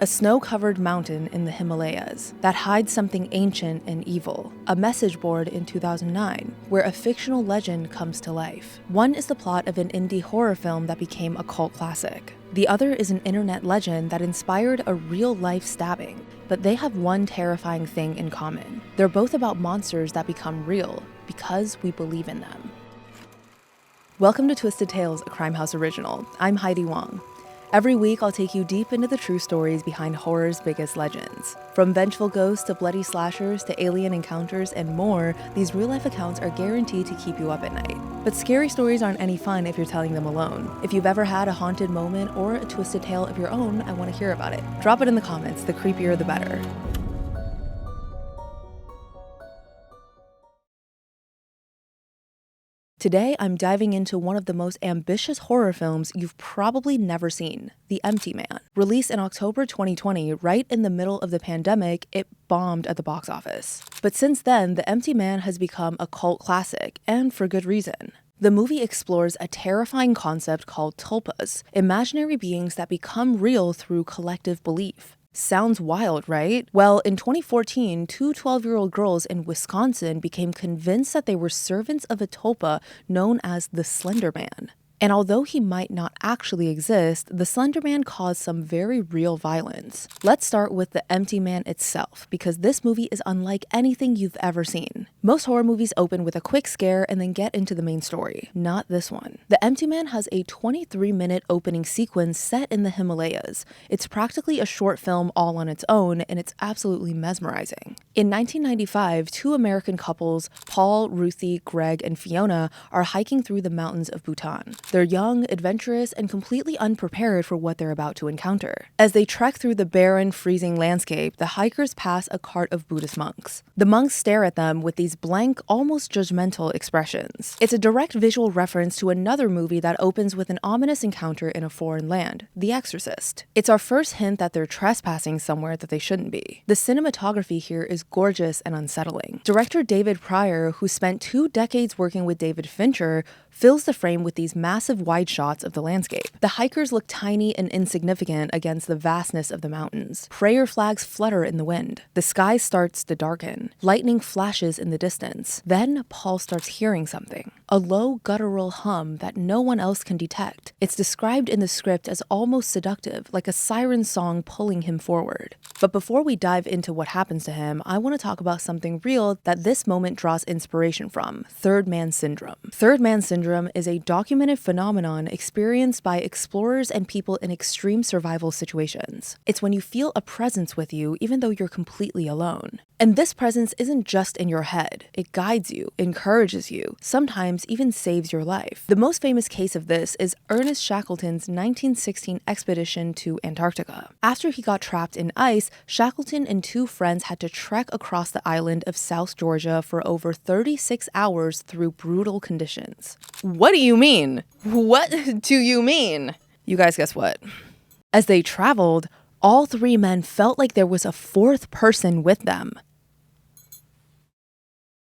a snow-covered mountain in the Himalayas that hides something ancient and evil, a message board in 2009, where a fictional legend comes to life. One is the plot of an indie horror film that became a cult classic. The other is an internet legend that inspired a real-life stabbing, but they have one terrifying thing in common. They're both about monsters that become real because we believe in them. Welcome to Twisted Tales, a Crime House original. I'm Heidi Wong. Every week, I'll take you deep into the true stories behind horror's biggest legends. From vengeful ghosts to bloody slashers to alien encounters and more, these real-life accounts are guaranteed to keep you up at night. But scary stories aren't any fun if you're telling them alone. If you've ever had a haunted moment or a twisted tale of your own, I want to hear about it. Drop it in the comments, the creepier the better. Today, I'm diving into one of the most ambitious horror films you've probably never seen, The Empty Man. Released in October 2020, right in the middle of the pandemic, it bombed at the box office. But since then, The Empty Man has become a cult classic, and for good reason. The movie explores a terrifying concept called tulpas, imaginary beings that become real through collective belief. Sounds wild, right? Well, in 2014, two 12-year-old girls in Wisconsin became convinced that they were servants of a tulpa known as the Slender Man. And although he might not actually exist, the Slender Man caused some very real violence. Let's start with The Empty Man itself, because this movie is unlike anything you've ever seen. Most horror movies open with a quick scare and then get into the main story. Not this one. The Empty Man has a 23-minute opening sequence set in the Himalayas. It's practically a short film all on its own, and it's absolutely mesmerizing. In 1995, two American couples, Paul, Ruthie, Greg, and Fiona, are hiking through the mountains of Bhutan. They're young, adventurous, and completely unprepared for what they're about to encounter. As they trek through the barren, freezing landscape, the hikers pass a cart of Buddhist monks. The monks stare at them with these blank, almost judgmental expressions. It's a direct visual reference to another movie that opens with an ominous encounter in a foreign land, The Exorcist. It's our first hint that they're trespassing somewhere that they shouldn't be. The cinematography here is gorgeous and unsettling. Director David Pryor, who spent 2 decades working with David Fincher, fills the frame with these massive wide shots of the landscape. The hikers look tiny and insignificant against the vastness of the mountains. Prayer flags flutter in the wind. The sky starts to darken. Lightning flashes in the distance. Then Paul starts hearing something. A low guttural hum that no one else can detect. It's described in the script as almost seductive, like a siren song pulling him forward. But before we dive into what happens to him, I want to talk about something real that this moment draws inspiration from: Third Man Syndrome. Third Man Syndrome is a documented phenomenon experienced by explorers and people in extreme survival situations. It's when you feel a presence with you even though you're completely alone. And this presence isn't just in your head. It guides you, encourages you, sometimes even saves your life. The most famous case of this is Ernest Shackleton's 1916 expedition to Antarctica. After he got trapped in ice, Shackleton and 2 friends had to trek across the island of South Georgia for over 36 hours through brutal conditions. What do you mean? What do you mean? You guys guess what? As they traveled, all 3 men felt like there was a 4th person with them.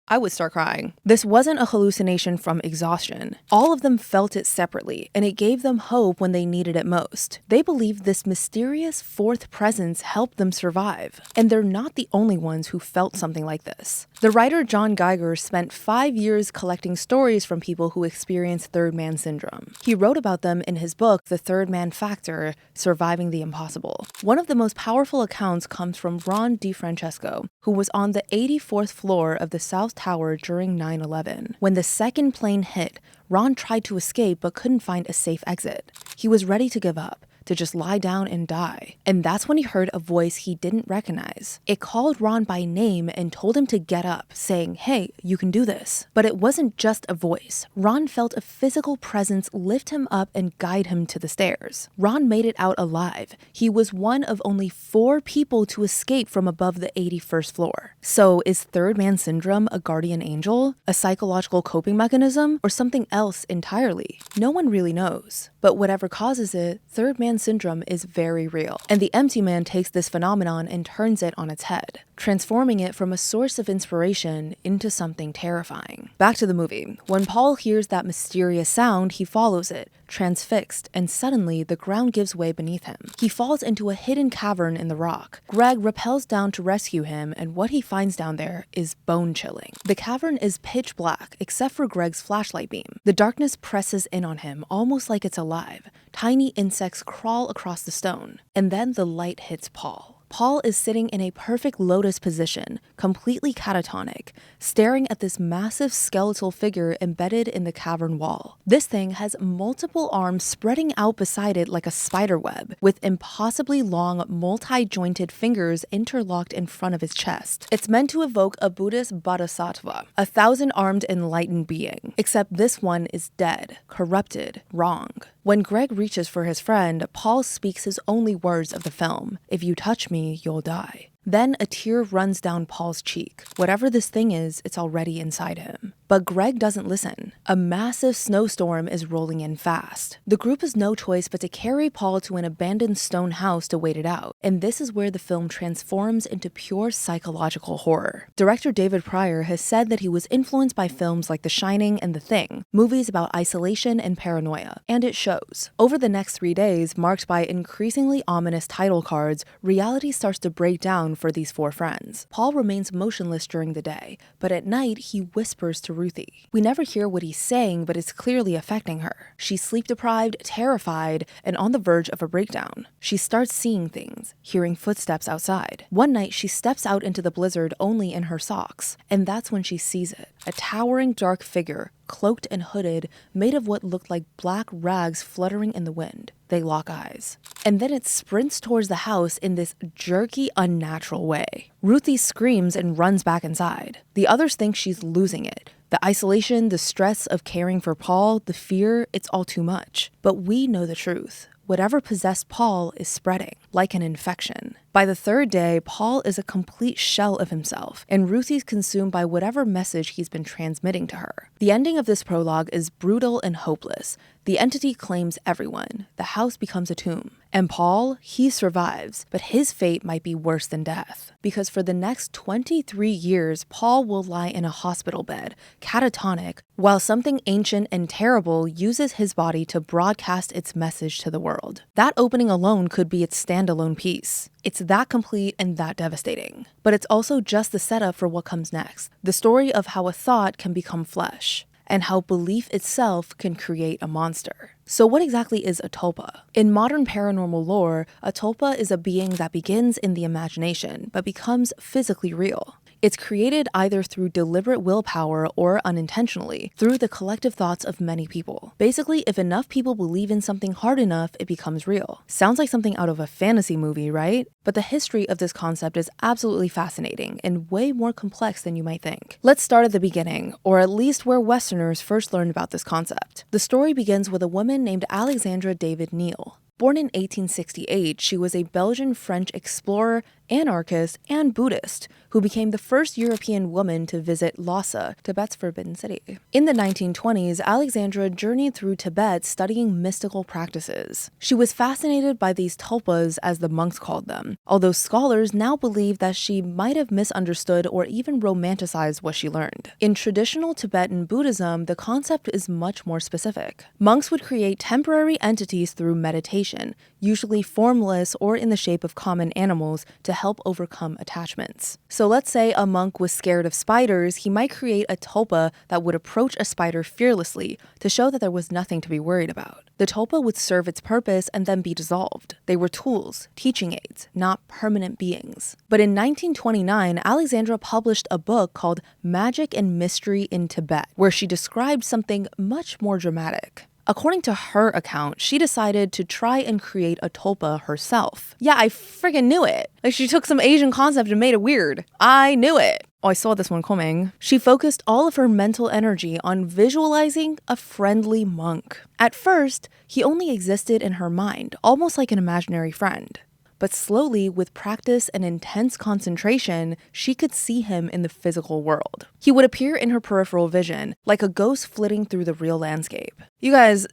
I would start crying. This wasn't a hallucination from exhaustion. All of them felt it separately, and it gave them hope when they needed it most. They believed this mysterious 4th presence helped them survive. And they're not the only ones who felt something like this. The writer John Geiger spent 5 years collecting stories from people who experienced Third Man Syndrome. He wrote about them in his book, The Third Man Factor: Surviving the Impossible. One of the most powerful accounts comes from Ron DeFrancesco, who was on the 84th floor of the South Tower during 9/11. When the second plane hit, Ron tried to escape but couldn't find a safe exit. He was ready to give up, to just lie down and die. And that's when he heard a voice he didn't recognize. It called Ron by name and told him to get up, saying, "Hey, you can do this." But it wasn't just a voice. Ron felt a physical presence lift him up and guide him to the stairs. Ron made it out alive. He was one of only 4 people to escape from above the 81st floor. So is Third Man Syndrome a guardian angel, a psychological coping mechanism, or something else entirely? No one really knows. But whatever causes it, Third Man Syndrome is very real. And The Empty Man takes this phenomenon and turns it on its head, transforming it from a source of inspiration into something terrifying. Back to the movie. When Paul hears that mysterious sound, he follows it, transfixed, and suddenly the ground gives way beneath him. He falls into a hidden cavern in the rock. Greg rappels down to rescue him, and what he finds down there is bone-chilling. The cavern is pitch black, except for Greg's flashlight beam. The darkness presses in on him, almost like it's alive. Tiny insects crawl across the stone. And then the light hits Paul. Paul is sitting in a perfect lotus position, completely catatonic, staring at this massive skeletal figure embedded in the cavern wall. This thing has multiple arms spreading out beside it like a spider web, with impossibly long, multi-jointed fingers interlocked in front of his chest. It's meant to evoke a Buddhist bodhisattva, a 1,000-armed enlightened being, except this one is dead, corrupted, wrong. When Greg reaches for his friend, Paul speaks his only words of the film: "If you touch me, you'll die." Then a tear runs down Paul's cheek. Whatever this thing is, it's already inside him. But Greg doesn't listen. A massive snowstorm is rolling in fast. The group has no choice but to carry Paul to an abandoned stone house to wait it out. And this is where the film transforms into pure psychological horror. Director David Pryor has said that he was influenced by films like The Shining and The Thing, movies about isolation and paranoia. And it shows. Over the next 3 days, marked by increasingly ominous title cards, reality starts to break down for these 4 friends. Paul remains motionless during the day, but at night he whispers to Ruthie. We never hear what he's saying, but it's clearly affecting her. She's sleep-deprived, terrified, and on the verge of a breakdown. She starts seeing things, hearing footsteps outside. One night she steps out into the blizzard only in her socks, and that's when she sees it. A towering dark figure, cloaked and hooded, made of what looked like black rags fluttering in the wind. They lock eyes. And then it sprints towards the house in this jerky, unnatural way. Ruthie screams and runs back inside. The others think she's losing it. The isolation, the stress of caring for Paul, the fear, it's all too much. But we know the truth. Whatever possessed Paul is spreading, like an infection. By the 3rd day, Paul is a complete shell of himself, and Ruthie's consumed by whatever message he's been transmitting to her. The ending of this prologue is brutal and hopeless. The entity claims everyone. The house becomes a tomb. And Paul, he survives, but his fate might be worse than death. Because for the next 23 years, Paul will lie in a hospital bed, catatonic, while something ancient and terrible uses his body to broadcast its message to the world. That opening alone could be its standalone piece. It's that complete and that devastating. But it's also just the setup for what comes next. The story of how a thought can become flesh, and how belief itself can create a monster. So what exactly is a tulpa? In modern paranormal lore, a tulpa is a being that begins in the imagination, but becomes physically real. It's created either through deliberate willpower or unintentionally, through the collective thoughts of many people. Basically, if enough people believe in something hard enough, it becomes real. Sounds like something out of a fantasy movie, right? But the history of this concept is absolutely fascinating and way more complex than you might think. Let's start at the beginning, or at least where Westerners first learned about this concept. The story begins with a woman named Alexandra David Neal. Born in 1868, she was a Belgian-French explorer, anarchist, and Buddhist who became the first European woman to visit Lhasa, Tibet's forbidden city. In the 1920s, Alexandra journeyed through Tibet studying mystical practices. She was fascinated by these tulpas, as the monks called them, although scholars now believe that she might have misunderstood or even romanticized what she learned. In traditional Tibetan Buddhism, the concept is much more specific. Monks would create temporary entities through meditation, usually formless or in the shape of common animals, to help overcome attachments. So let's say a monk was scared of spiders, he might create a tulpa that would approach a spider fearlessly to show that there was nothing to be worried about. The tulpa would serve its purpose and then be dissolved. They were tools, teaching aids, not permanent beings. But in 1929, Alexandra published a book called Magic and Mystery in Tibet, where she described something much more dramatic. According to her account, she decided to try and create a tulpa herself. Yeah, I friggin' knew it. Like, she took some Asian concept and made it weird. I knew it. Oh, I saw this one coming. She focused all of her mental energy on visualizing a friendly monk. At first, he only existed in her mind, almost like an imaginary friend. But slowly, with practice and intense concentration, she could see him in the physical world. He would appear in her peripheral vision, like a ghost flitting through the real landscape. You guys,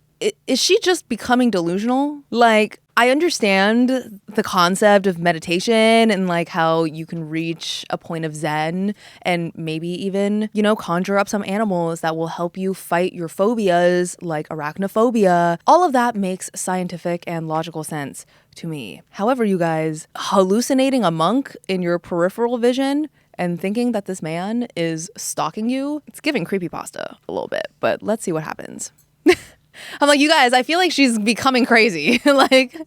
is she just becoming delusional? Like, I understand the concept of meditation and like how you can reach a point of zen and maybe even, conjure up some animals that will help you fight your phobias like arachnophobia. All of that makes scientific and logical sense to me. However, you guys, hallucinating a monk in your peripheral vision and thinking that this man is stalking you, it's giving creepypasta a little bit, but let's see what happens. I'm like, you guys, I feel like she's becoming crazy. Like,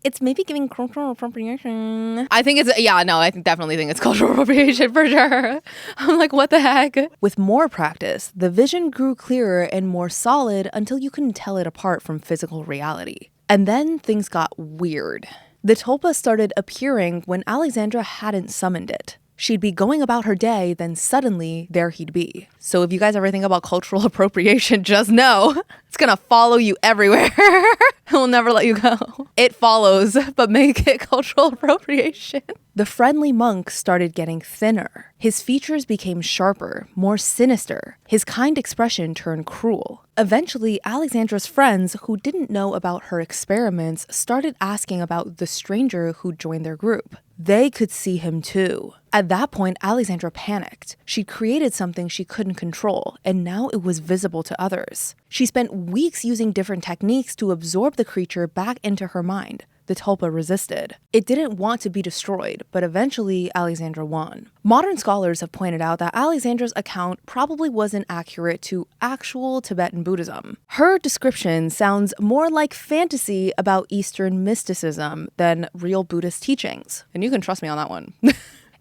it's maybe giving cultural appropriation. I definitely think it's cultural appropriation for sure. I'm like, what the heck? With more practice, the vision grew clearer and more solid until you couldn't tell it apart from physical reality. And then things got weird. The tulpa started appearing when Alexandra hadn't summoned it. She'd be going about her day, then suddenly there he'd be. So if you guys ever think about cultural appropriation, just know it's gonna follow you everywhere. It will never let you go. It follows, but make it cultural appropriation. The friendly monk started getting thinner. His features became sharper, more sinister. His kind expression turned cruel. Eventually, Alexandra's friends who didn't know about her experiments started asking about the stranger who joined their group. They could see him too. At that point, Alexandra panicked. She'd created something she couldn't control, and now it was visible to others. She spent weeks using different techniques to absorb the creature back into her mind. The tulpa resisted. It didn't want to be destroyed, but eventually Alexandra won. Modern scholars have pointed out that Alexandra's account probably wasn't accurate to actual Tibetan Buddhism. Her description sounds more like fantasy about Eastern mysticism than real Buddhist teachings. And you can trust me on that one.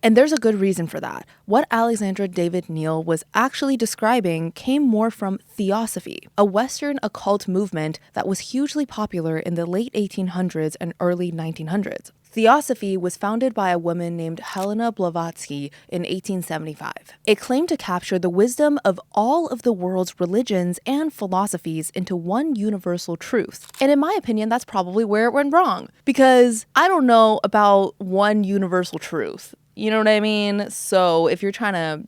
And there's a good reason for that. What Alexandra David Neal was actually describing came more from Theosophy, a Western occult movement that was hugely popular in the late 1800s and early 1900s. Theosophy was founded by a woman named Helena Blavatsky in 1875. It claimed to capture the wisdom of all of the world's religions and philosophies into one universal truth. And in my opinion, that's probably where it went wrong, because I don't know about one universal truth. You know what I mean? So if you're trying to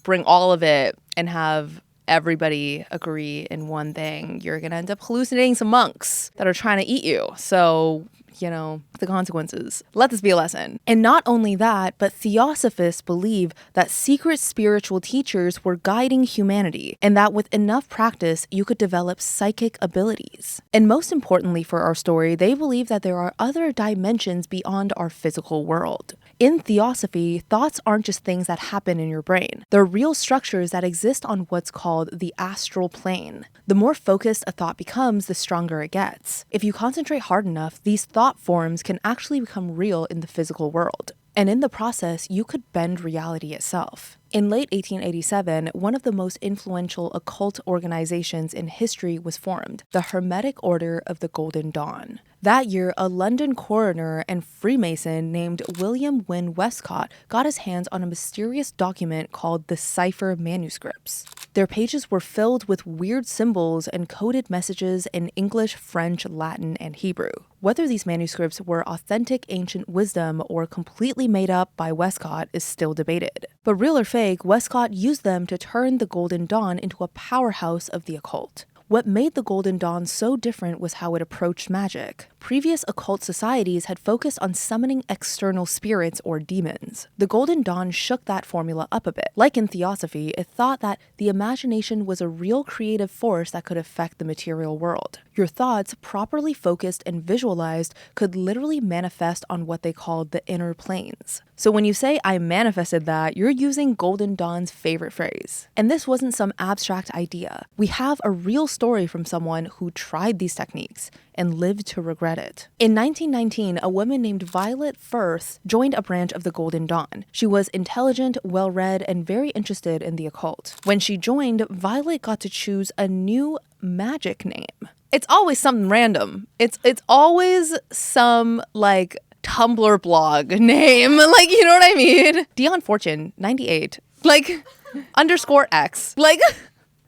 bring all of it and have everybody agree in one thing, you're going to end up hallucinating some monks that are trying to eat you. So, the consequences. Let this be a lesson. And not only that, but Theosophists believe that secret spiritual teachers were guiding humanity, and that with enough practice, you could develop psychic abilities. And most importantly for our story, they believe that there are other dimensions beyond our physical world. In Theosophy, thoughts aren't just things that happen in your brain. They're real structures that exist on what's called the astral plane. The more focused a thought becomes, the stronger it gets. If you concentrate hard enough, these thought forms can actually become real in the physical world. And in the process, you could bend reality itself. In late 1887, one of the most influential occult organizations in history was formed, the Hermetic Order of the Golden Dawn. That year, a London coroner and Freemason named William Wynne Westcott got his hands on a mysterious document called the Cipher Manuscripts. Their pages were filled with weird symbols and coded messages in English, French, Latin, and Hebrew. Whether these manuscripts were authentic ancient wisdom or completely made up by Westcott is still debated. But real or fake, Westcott used them to turn the Golden Dawn into a powerhouse of the occult. What made the Golden Dawn so different was how it approached magic. Previous occult societies had focused on summoning external spirits or demons. The Golden Dawn shook that formula up a bit. Like in Theosophy, it thought that the imagination was a real creative force that could affect the material world. Your thoughts, properly focused and visualized, could literally manifest on what they called the inner planes. So when you say, I manifested that, you're using Golden Dawn's favorite phrase. And this wasn't some abstract idea. We have a real story from someone who tried these techniques and lived to regret it. In 1919, a woman named Violet Firth joined a branch of the Golden Dawn. She was intelligent, well-read, and very interested in the occult. When she joined, Violet got to choose a new magic name. It's always something random. It's always some, Tumblr blog name. You know what I mean? Dion Fortune, 98. _X.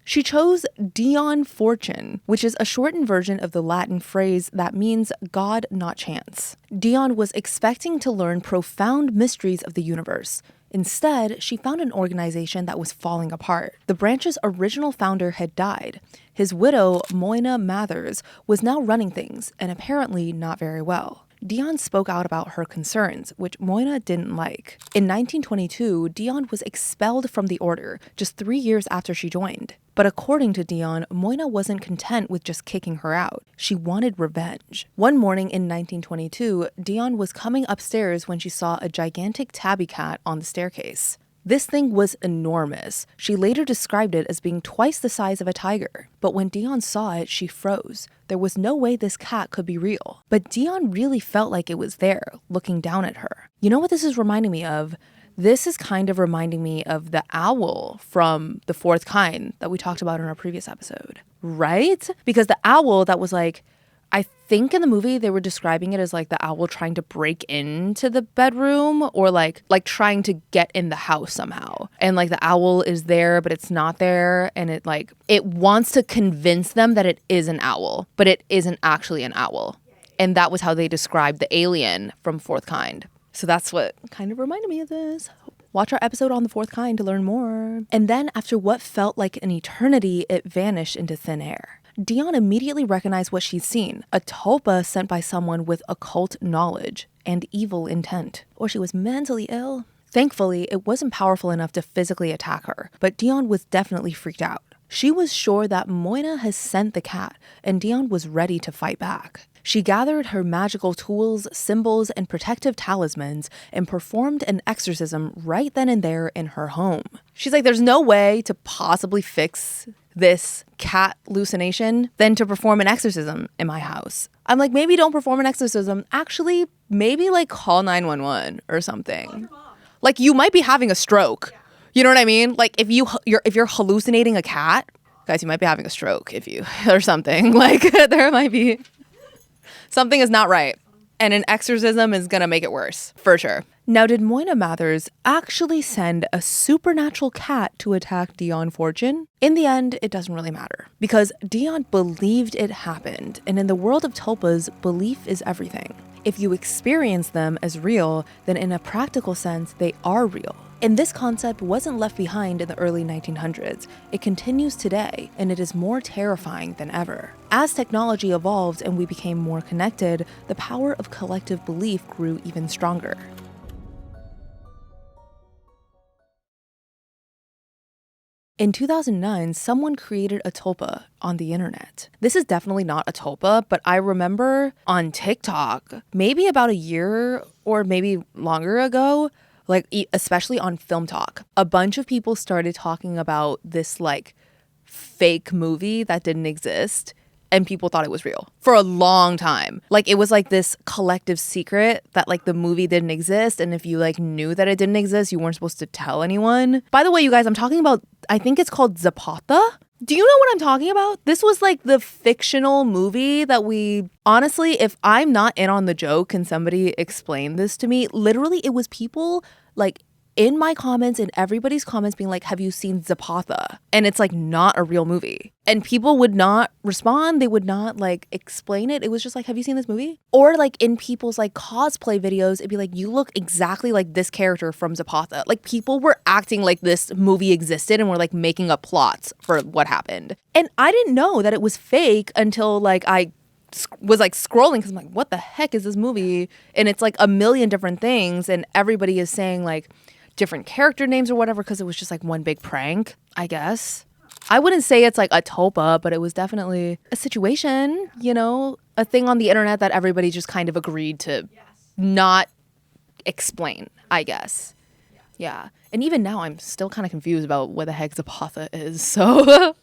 She chose Dion Fortune, which is a shortened version of the Latin phrase that means God, not chance. Dion was expecting to learn profound mysteries of the universe. Instead, she found an organization that was falling apart. The branch's original founder had died. His widow, Moina Mathers, was now running things, and apparently not very well. Dion spoke out about her concerns, which Moina didn't like. In 1922, Dion was expelled from the order, just 3 years after she joined. But according to Dion, Moina wasn't content with just kicking her out. She wanted revenge. One morning in 1922, Dion was coming upstairs when she saw a gigantic tabby cat on the staircase. This thing was enormous. She later described it as being twice the size of a tiger. But when Dion saw it, she froze. There was no way this cat could be real. But Dion really felt like it was there, looking down at her. You know what this is reminding me of? This is kind of reminding me of the owl from The Fourth Kind that we talked about in our previous episode, right? Because the owl that was like, I think in the movie they were describing it as like the owl trying to break into the bedroom or like trying to get in the house somehow. And like the owl is there, but it's not there. And it wants to convince them that it is an owl, but it isn't actually an owl. And that was how they described the alien from Fourth Kind. So that's what kind of reminded me of this. Watch our episode on The Fourth Kind to learn more. And then after what felt like an eternity, it vanished into thin air. Dion immediately recognized what she'd seen, a tulpa sent by someone with occult knowledge and evil intent. Or she was mentally ill. Thankfully, it wasn't powerful enough to physically attack her, but Dion was definitely freaked out. She was sure that Moina has sent the cat, and Dion was ready to fight back. She gathered her magical tools, symbols, and protective talismans and performed an exorcism right then and there in her home. She's like, there's no way to possibly fix this cat hallucination than to perform an exorcism in my house. I'm like, maybe don't perform an exorcism. Actually, maybe like call 911 or something. Like you might be having a stroke. You know what I mean? Like if you're hallucinating a cat, guys, you might be having a stroke or something. Like there might be something is not right. And an exorcism is going to make it worse, for sure. Now, did Moina Mathers actually send a supernatural cat to attack Dion Fortune? In the end, it doesn't really matter. Because Dion believed it happened. And in the world of tulpas, belief is everything. If you experience them as real, then in a practical sense, they are real. And this concept wasn't left behind in the early 1900s. It continues today, and it is more terrifying than ever. As technology evolved and we became more connected, the power of collective belief grew even stronger. In 2009, someone created a tulpa on the internet. This is definitely not a tulpa, but I remember on TikTok, maybe about a year or maybe longer ago, like especially on Film Talk, a bunch of people started talking about this like fake movie that didn't exist. And people thought it was real for a long time. Like it was like this collective secret that like the movie didn't exist. And if you like knew that it didn't exist, you weren't supposed to tell anyone. By the way, you guys, I'm talking about, I think it's called Zapata. Do you know what I'm talking about? This was like the fictional movie that honestly, if I'm not in on the joke, can somebody explain this to me? Literally, it was people like in my comments and everybody's comments being like, have you seen Zapata? And it's like not a real movie. And people would not respond. They would not like explain it. It was just like, have you seen this movie? Or like in people's like cosplay videos, it'd be like, you look exactly like this character from Zapata. Like people were acting like this movie existed and were like making up plots for what happened. And I didn't know that it was fake until like I was like scrolling because I'm like, what the heck is this movie? And it's like a million different things. And everybody is saying like different character names or whatever because it was just like one big prank, I guess. I wouldn't say it's like a tulpa, but it was definitely a situation, you know, a thing on the internet that everybody just kind of agreed to not explain, I guess. Yeah. And even now I'm still kind of confused about what the heck Zapata is. So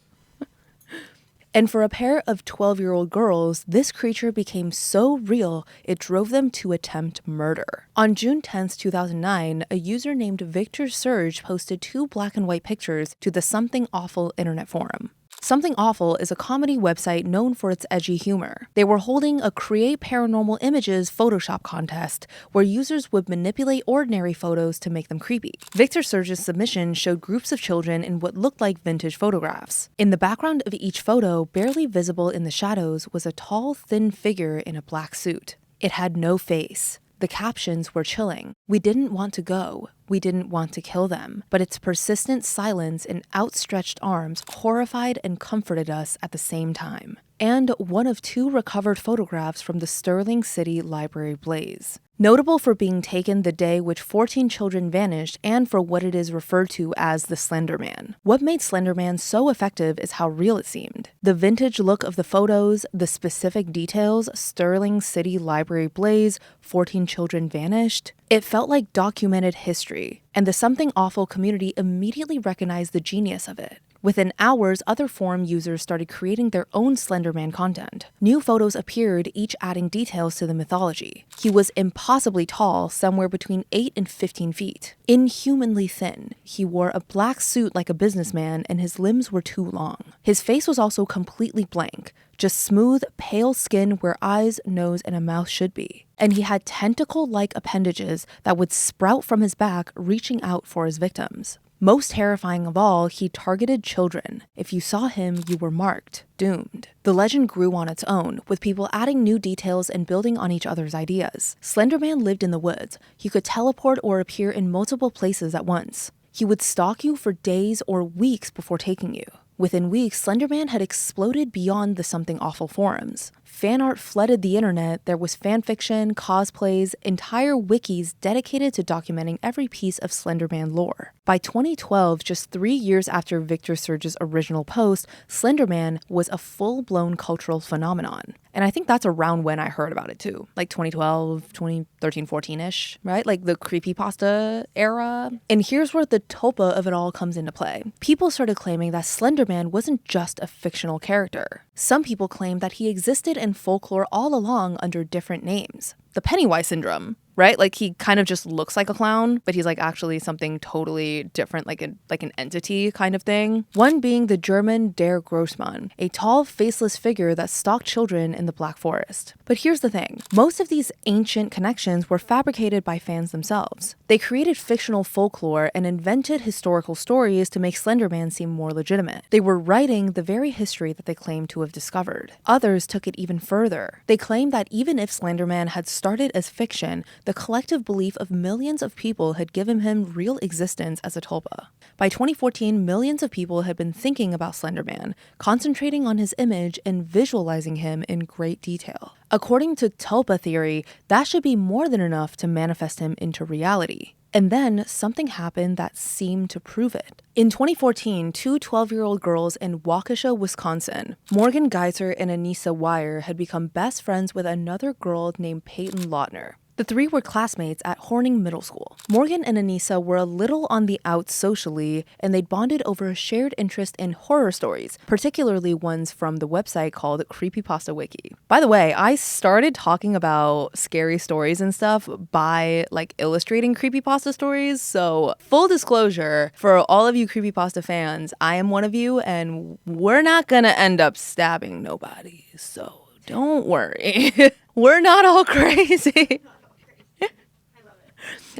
And for a pair of 12-year-old girls, this creature became so real, it drove them to attempt murder. On June 10, 2009, a user named Victor Surge posted 2 black and white pictures to the Something Awful internet forum. Something Awful is a comedy website known for its edgy humor. They were holding a Create Paranormal Images Photoshop contest where users would manipulate ordinary photos to make them creepy. Victor Surge's submission showed groups of children in what looked like vintage photographs. In the background of each photo, barely visible in the shadows, was a tall, thin figure in a black suit. It had no face. The captions were chilling. We didn't want to go. We didn't want to kill them. But its persistent silence and outstretched arms horrified and comforted us at the same time. And one of 2 recovered photographs from the Sterling City Library blaze. Notable for being taken the day which 14 children vanished and for what it is referred to as the Slender Man. What made Slender Man so effective is how real it seemed. The vintage look of the photos, the specific details, Sterling City Library blaze, 14 children vanished. It felt like documented history, and the Something Awful community immediately recognized the genius of it. Within hours, other forum users started creating their own Slender Man content. New photos appeared, each adding details to the mythology. He was impossibly tall, somewhere between 8 and 15 feet. Inhumanly thin. He wore a black suit like a businessman, and his limbs were too long. His face was also completely blank, just smooth, pale skin where eyes, nose, and a mouth should be. And he had tentacle-like appendages that would sprout from his back, reaching out for his victims. Most terrifying of all, he targeted children. If you saw him, you were marked, doomed. The legend grew on its own, with people adding new details and building on each other's ideas. Slender Man lived in the woods. He could teleport or appear in multiple places at once. He would stalk you for days or weeks before taking you. Within weeks, Slender Man had exploded beyond the Something Awful forums. Fan art flooded the internet. There was fanfiction, cosplays, entire wikis dedicated to documenting every piece of Slender Man lore. By 2012, just 3 years after Victor Surge's original post, Slender Man was a full-blown cultural phenomenon. And I think that's around when I heard about it too. Like 2012, 2013, 14-ish, right? Like the creepypasta era. And here's where the Tulpa of it all comes into play. People started claiming that Slender Man wasn't just a fictional character. Some people claimed that he existed in folklore all along under different names. The Pennywise syndrome, right? Like he kind of just looks like a clown, but he's like actually something totally different, like an entity kind of thing. One being the German Der Grossmann, a tall, faceless figure that stalked children in the Black Forest. But here's the thing. Most of these ancient connections were fabricated by fans themselves. They created fictional folklore and invented historical stories to make Slender Man seem more legitimate. They were writing the very history that they claimed to have discovered. Others took it even further. They claimed that even if Slender Man had started as fiction, the collective belief of millions of people had given him real existence as a tulpa. By 2014, millions of people had been thinking about Slender Man, concentrating on his image and visualizing him in great detail. According to Tulpa theory, that should be more than enough to manifest him into reality. And then something happened that seemed to prove it. In 2014, 2 12-year-old girls in Waukesha, Wisconsin, Morgan Geyser and Anissa Wire, had become best friends with another girl named Peyton Lautner. The 3 were classmates at Horning Middle School. Morgan and Anissa were a little on the outs socially, and they'd bonded over a shared interest in horror stories, particularly ones from the website called Creepypasta Wiki. By the way, I started talking about scary stories and stuff by like illustrating creepypasta stories, so full disclosure, for all of you creepypasta fans, I am one of you, and we're not gonna end up stabbing nobody, so don't worry. We're not all crazy.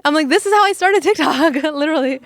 I'm like, this is how I started TikTok, literally.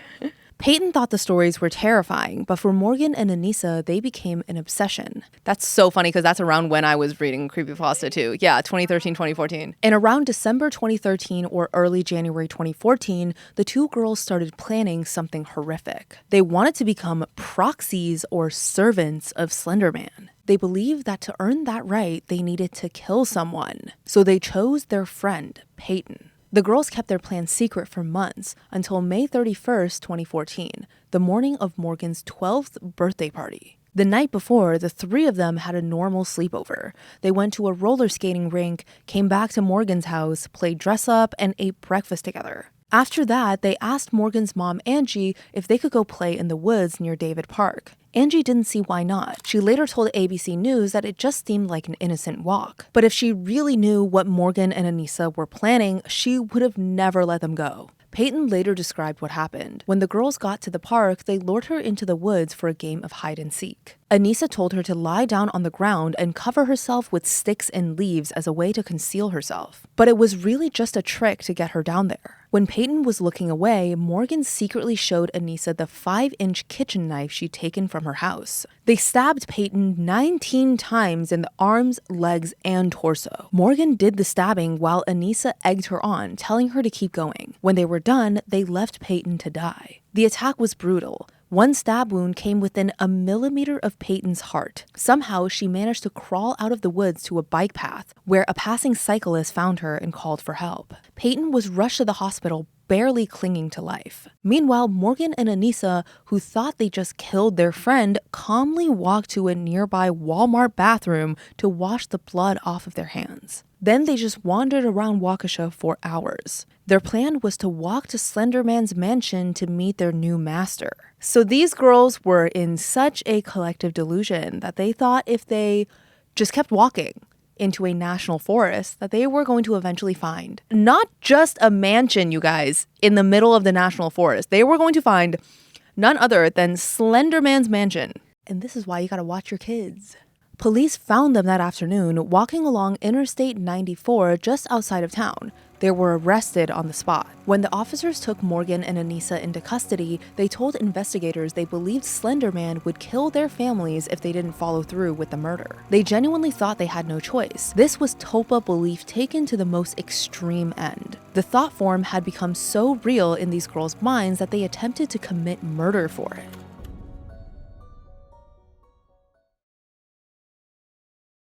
Peyton thought the stories were terrifying, but for Morgan and Anissa, they became an obsession. That's so funny because that's around when I was reading creepypasta too. Yeah, 2013, 2014. And around December 2013 or early January 2014, the 2 girls started planning something horrific. They wanted to become proxies or servants of Slender Man. They believed that to earn that right, they needed to kill someone. So they chose their friend, Peyton. The girls kept their plan secret for months until May 31st, 2014, the morning of Morgan's 12th birthday party. The night before, the 3 of them had a normal sleepover. They went to a roller skating rink, came back to Morgan's house, played dress up, and ate breakfast together. After that, they asked Morgan's mom, Angie, if they could go play in the woods near David Park. Angie didn't see why not. She later told ABC News that it just seemed like an innocent walk. But if she really knew what Morgan and Anissa were planning, she would have never let them go. Peyton later described what happened. When the girls got to the park, they lured her into the woods for a game of hide and seek. Anissa told her to lie down on the ground and cover herself with sticks and leaves as a way to conceal herself. But it was really just a trick to get her down there. When Peyton was looking away, Morgan secretly showed Anissa the 5-inch kitchen knife she'd taken from her house. They stabbed Peyton 19 times in the arms, legs, and torso. Morgan did the stabbing while Anissa egged her on, telling her to keep going. When they were done, they left Peyton to die. The attack was brutal. One stab wound came within a millimeter of Peyton's heart. Somehow, she managed to crawl out of the woods to a bike path, where a passing cyclist found her and called for help. Peyton was rushed to the hospital, barely clinging to life. Meanwhile, Morgan and Anissa, who thought they just killed their friend, calmly walked to a nearby Walmart bathroom to wash the blood off of their hands. Then they just wandered around Waukesha for hours. Their plan was to walk to Slender Man's mansion to meet their new master. So these girls were in such a collective delusion that they thought if they just kept walking into a national forest that they were going to eventually find not just a mansion, you guys, in the middle of the national forest. They were going to find none other than Slender Man's mansion. And this is why you gotta watch your kids. Police found them that afternoon walking along Interstate 94 just outside of town. They were arrested on the spot. When the officers took Morgan and Anissa into custody, they told investigators they believed Slender Man would kill their families if they didn't follow through with the murder. They genuinely thought they had no choice. This was Tulpa belief taken to the most extreme end. The thought form had become so real in these girls' minds that they attempted to commit murder for it.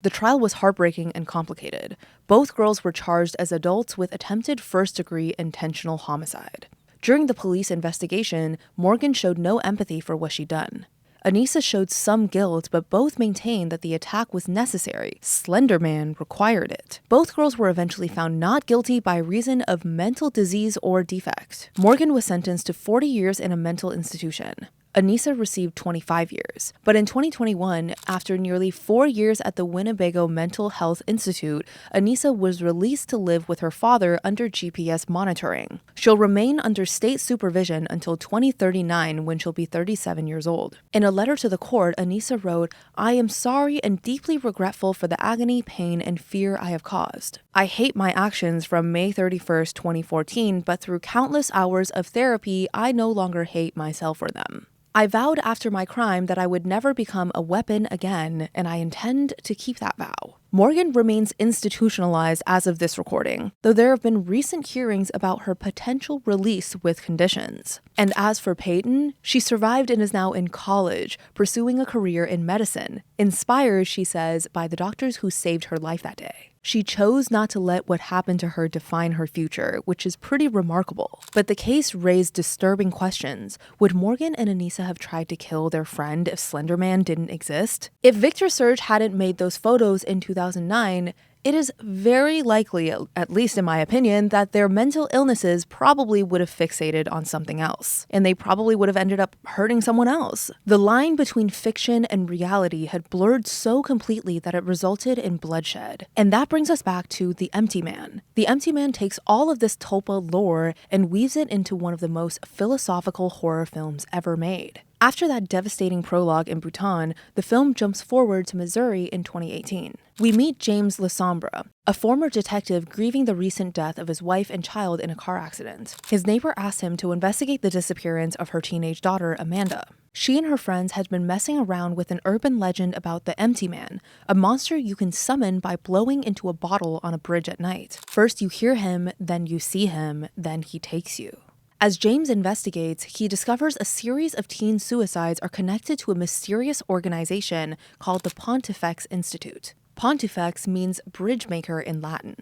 The trial was heartbreaking and complicated. Both girls were charged as adults with attempted first-degree intentional homicide. During the police investigation, Morgan showed no empathy for what she'd done. Anissa showed some guilt, but both maintained that the attack was necessary. Slender Man required it. Both girls were eventually found not guilty by reason of mental disease or defect. Morgan was sentenced to 40 years in a mental institution. Anissa received 25 years. But in 2021, after nearly 4 years at the Winnebago Mental Health Institute, Anissa was released to live with her father under GPS monitoring. She'll remain under state supervision until 2039 when she'll be 37 years old. In a letter to the court, Anissa wrote, "I am sorry and deeply regretful for the agony, pain, and fear I have caused. I hate my actions from May 31st, 2014, but through countless hours of therapy, I no longer hate myself for them. I vowed after my crime that I would never become a weapon again, and I intend to keep that vow." Morgan remains institutionalized as of this recording, though there have been recent hearings about her potential release with conditions. And as for Peyton, she survived and is now in college, pursuing a career in medicine, inspired, she says, by the doctors who saved her life that day. She chose not to let what happened to her define her future, which is pretty remarkable. But the case raised disturbing questions. Would Morgan and Anissa have tried to kill their friend if Slender Man didn't exist? If Victor Surge hadn't made those photos in 2009, it is very likely, at least in my opinion, that their mental illnesses probably would have fixated on something else, and they probably would have ended up hurting someone else. The line between fiction and reality had blurred so completely that it resulted in bloodshed. And that brings us back to The Empty Man. The Empty Man takes all of this Tulpa lore and weaves it into one of the most philosophical horror films ever made. After that devastating prologue in Bhutan, the film jumps forward to Missouri in 2018. We meet James Lasombra, a former detective grieving the recent death of his wife and child in a car accident. His neighbor asks him to investigate the disappearance of her teenage daughter, Amanda. She and her friends had been messing around with an urban legend about the Empty Man, a monster you can summon by blowing into a bottle on a bridge at night. First you hear him, then you see him, then he takes you. As James investigates, he discovers a series of teen suicides are connected to a mysterious organization called the Pontifex Institute. Pontifex means bridge maker in Latin.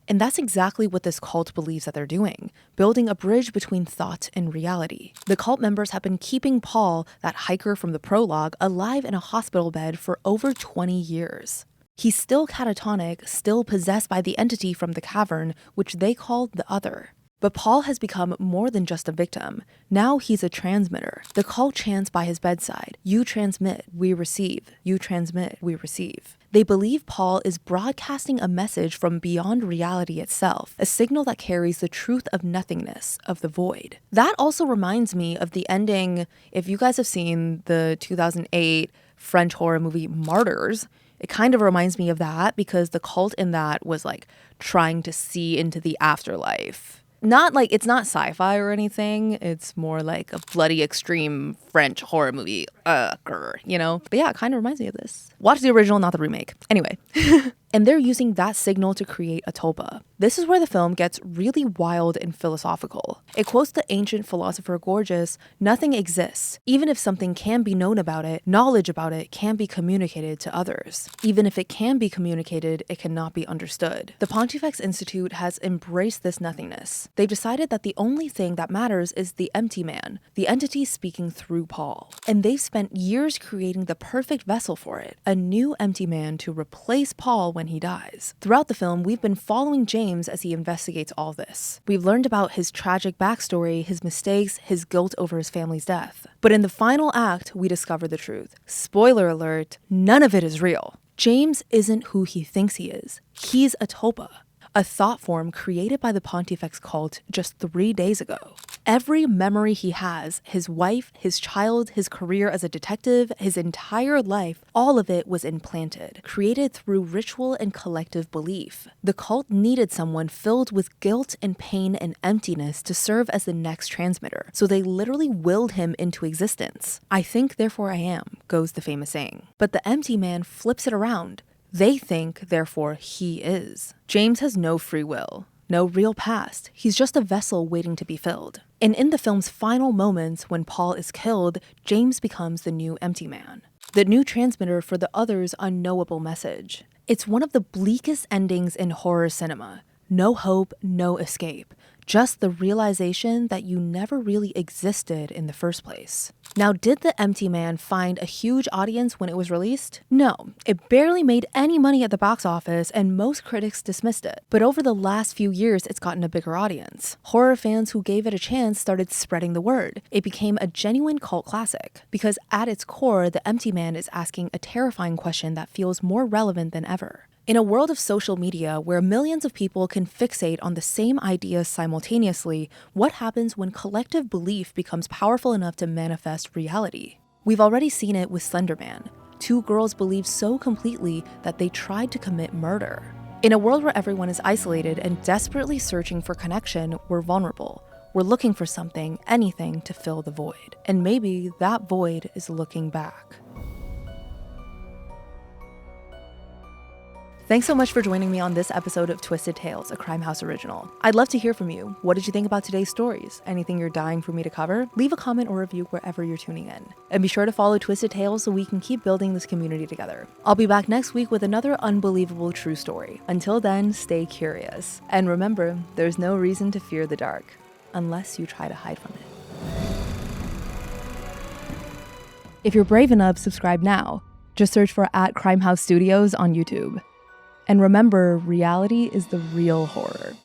And that's exactly what this cult believes that they're doing, building a bridge between thought and reality. The cult members have been keeping Paul, that hiker from the prologue, alive in a hospital bed for over 20 years. He's still catatonic, still possessed by the entity from the cavern, which they call the Other. But Paul has become more than just a victim. Now he's a transmitter. The cult chants by his bedside, "You transmit, we receive. You transmit, we receive." They believe Paul is broadcasting a message from beyond reality itself, a signal that carries the truth of nothingness, of the void. That also reminds me of the ending, if you guys have seen the 2008 French horror movie Martyrs. It kind of reminds me of that because the cult in that was like trying to see into the afterlife. Not like, it's not sci-fi or anything. It's more like a bloody extreme French horror movie, you know? But yeah, it kind of reminds me of this. Watch the original, not the remake. Anyway. And they're using that signal to create a tulpa. This is where the film gets really wild and philosophical. It quotes the ancient philosopher Gorgias, "Nothing exists. Even if something can be known about it, knowledge about it can be communicated to others. Even if it can be communicated, it cannot be understood." The Pontifex Institute has embraced this nothingness. They've decided that the only thing that matters is the empty man, the entity speaking through Paul. And they've spent years creating the perfect vessel for it, a new empty man to replace Paul when he dies. Throughout the film, we've been following James as he investigates all this. We've learned about his tragic backstory, his mistakes, his guilt over his family's death. But in the final act, we discover the truth. Spoiler alert, none of it is real. James isn't who he thinks he is. He's a tulpa, a thought form created by the Pontifex cult just 3 days ago. Every memory he has, his wife, his child, his career as a detective, his entire life, all of it was implanted, created through ritual and collective belief. The cult needed someone filled with guilt and pain and emptiness to serve as the next transmitter, so they literally willed him into existence. "I think, therefore I am," goes the famous saying. But the empty man flips it around. They think, therefore he is. James has no free will, no real past. He's just a vessel waiting to be filled. And in the film's final moments, when Paul is killed, James becomes the new empty man, the new transmitter for the other's unknowable message. It's one of the bleakest endings in horror cinema. No hope, no escape. Just the realization that you never really existed in the first place. Now, did The Empty Man find a huge audience when it was released? No, it barely made any money at the box office and most critics dismissed it. But over the last few years, it's gotten a bigger audience. Horror fans who gave it a chance started spreading the word. It became a genuine cult classic because at its core, The Empty Man is asking a terrifying question that feels more relevant than ever. In a world of social media where millions of people can fixate on the same ideas simultaneously, what happens when collective belief becomes powerful enough to manifest reality? We've already seen it with Slender Man. 2 girls believed so completely that they tried to commit murder. In a world where everyone is isolated and desperately searching for connection, we're vulnerable. We're looking for something, anything, to fill the void. And maybe that void is looking back. Thanks so much for joining me on this episode of Twisted Tales, a Crime House original. I'd love to hear from you. What did you think about today's stories? Anything you're dying for me to cover? Leave a comment or review wherever you're tuning in. And be sure to follow Twisted Tales so we can keep building this community together. I'll be back next week with another unbelievable true story. Until then, stay curious. And remember, there's no reason to fear the dark, unless you try to hide from it. If you're brave enough, subscribe now. Just search for @Crimehouse Studios on YouTube. And remember, reality is the real horror.